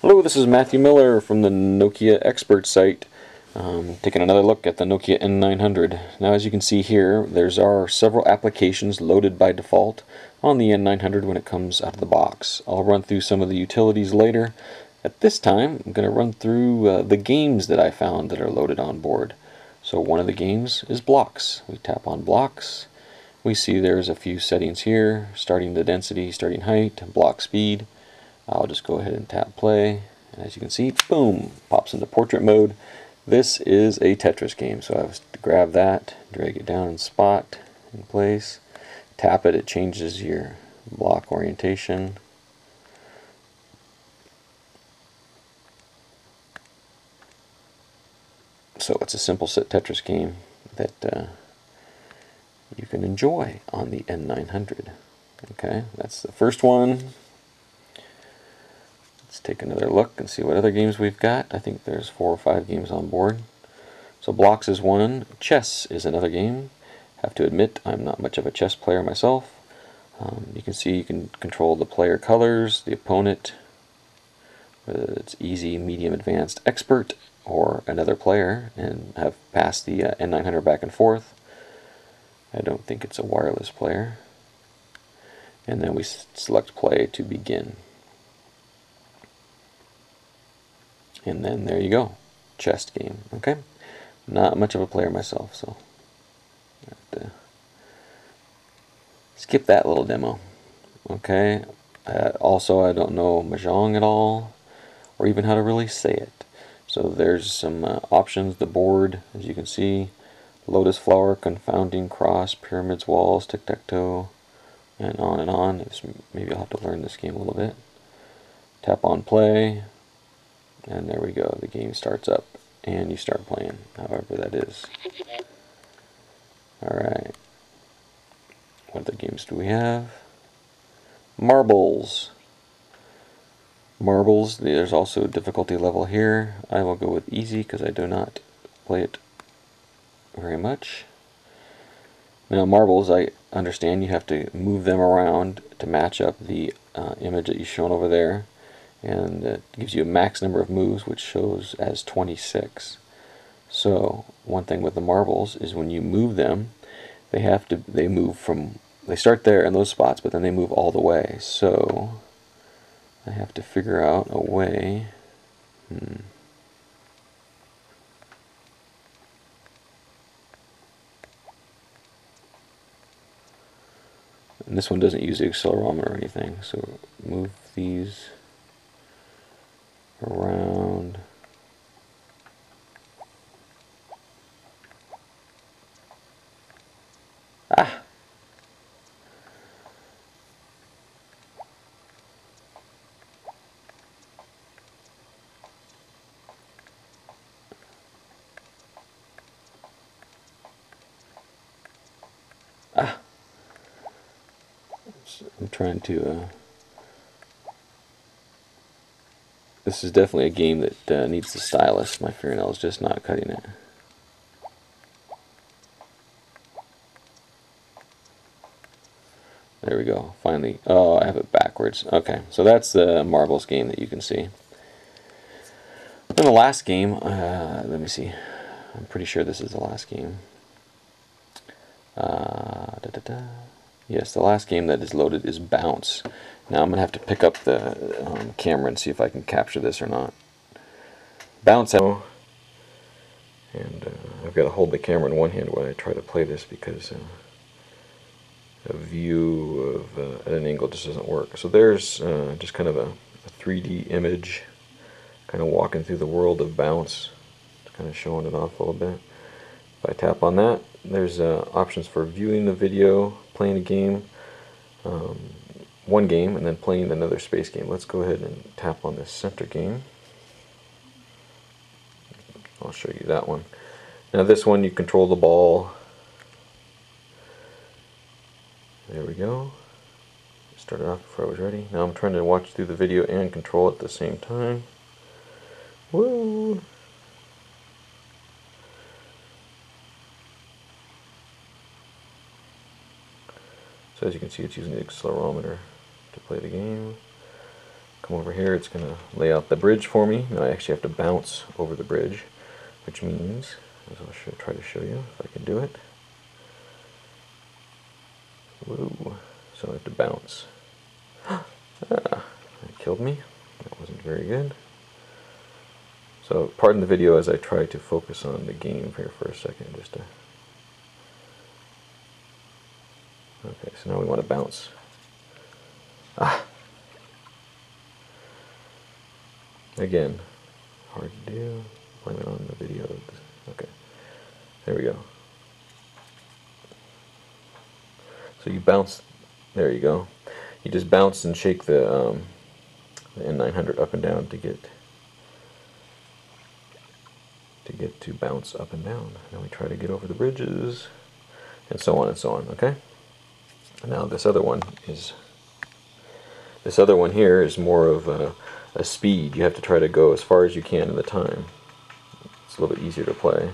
Hello, this is Matthew Miller from the Nokia Expert site, taking another look at the Nokia N900. Now, as you can see here, there's several applications loaded by default on the N900 when it comes out of the box. I'll run through some of the utilities later. At this time, I'm going to run through the games that I found that are loaded on board. So one of the games is blocks. We tap on blocks. We see there's a few settings here, starting the density, starting height, block speed. I'll just go ahead and tap play, and as you can see, boom, pops into portrait mode. This is a Tetris game, so I have to grab that, drag it down and spot in place, tap it, it changes your block orientation. So it's a simple Tetris game that you can enjoy on the N900. Okay, that's the first one. Let's take another look and see what other games we've got. I think there's 4 or 5 games on board. So blocks is one. Chess is another game. Have to admit, I'm not much of a chess player myself. You can see you can control the player colors, the opponent, whether it's easy, medium, advanced, expert, or another player, and have passed the N900 back and forth. I don't think it's a wireless player. And then we select play to begin. And then there you go, chess game. Okay, not much of a player myself, so I have to skip that little demo. Okay, also I don't know Mahjong at all, or even how to really say it. So there's some options. The board, as you can see, lotus flower, confounding, cross, pyramids, walls, tic-tac-toe, and on and on. Maybe I'll have to learn this game a little bit. Tap on play. And there we go, the game starts up and you start playing, however that is. Alright, what other games do we have? Marbles. Marbles, there's also a difficulty level here. I will go with easy because I do not play it very much. Now marbles, I understand you have to move them around to match up the image that you've shown over there. And it gives you a max number of moves, which shows as 26. So one thing with the marbles is when you move them, they start there in those spots, but then they move all the way. So I have to figure out a way. And this one doesn't use the accelerometer or anything, so move these around. Ah! Ah! I'm trying to this is definitely a game that needs the stylus. My fingernail's just not cutting it. There we go, finally. Oh, I have it backwards. Okay, so that's the marbles game that you can see. Then the last game, let me see. I'm pretty sure this is the last game. Yes, the last game that is loaded is Bounce. Now I'm going to have to pick up the camera and see if I can capture this or not. Bounce, and I've got to hold the camera in one hand when I try to play this because a view of at an angle just doesn't work. So there's just kind of a 3D image, kind of walking through the world of Bounce, kind of showing it off a little bit. If I tap on that, there's options for viewing the video, playing a game, one game, and then playing another space game. Let's go ahead and tap on this center game. I'll show you that one. Now this one you control the ball. There we go. Started off before I was ready. Now I'm trying to watch through the video and control it at the same time. Woo! So as you can see, it's using the accelerometer to play the game. come over here, it's going to lay out the bridge for me. Now I actually have to bounce over the bridge, which means, as I'll try to show you if I can do it. Woo. So I have to bounce. That killed me. That wasn't very good. So pardon the video as I try to focus on the game here for a second. Just to... Okay, so now we want to bounce. Again, hard to do. Blame it on the video. Okay, there we go. So you bounce. There you go. You just bounce and shake the N900 up and down to get to bounce up and down. Then we try to get over the bridges, and so on and so on. Okay. Now this other one here is more of a speed. You have to try to go as far as you can in the time. It's a little bit easier to play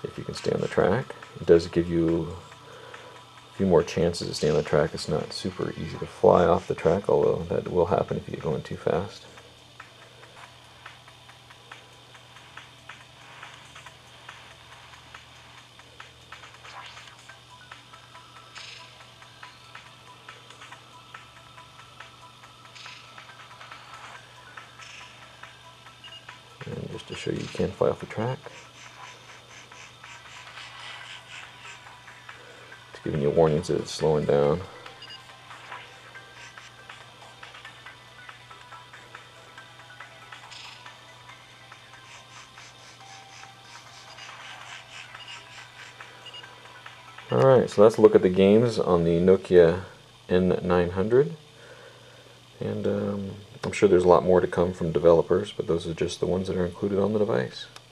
if you can stay on the track. It does give you a few more chances to stay on the track. It's not super easy to fly off the track, although that will happen if you get going too fast. And just to show you can fly off the track. It's giving you warnings that it's slowing down. Alright, so let's look at the games on the Nokia N900. And I'm sure there's a lot more to come from developers, but those are just the ones that are included on the device.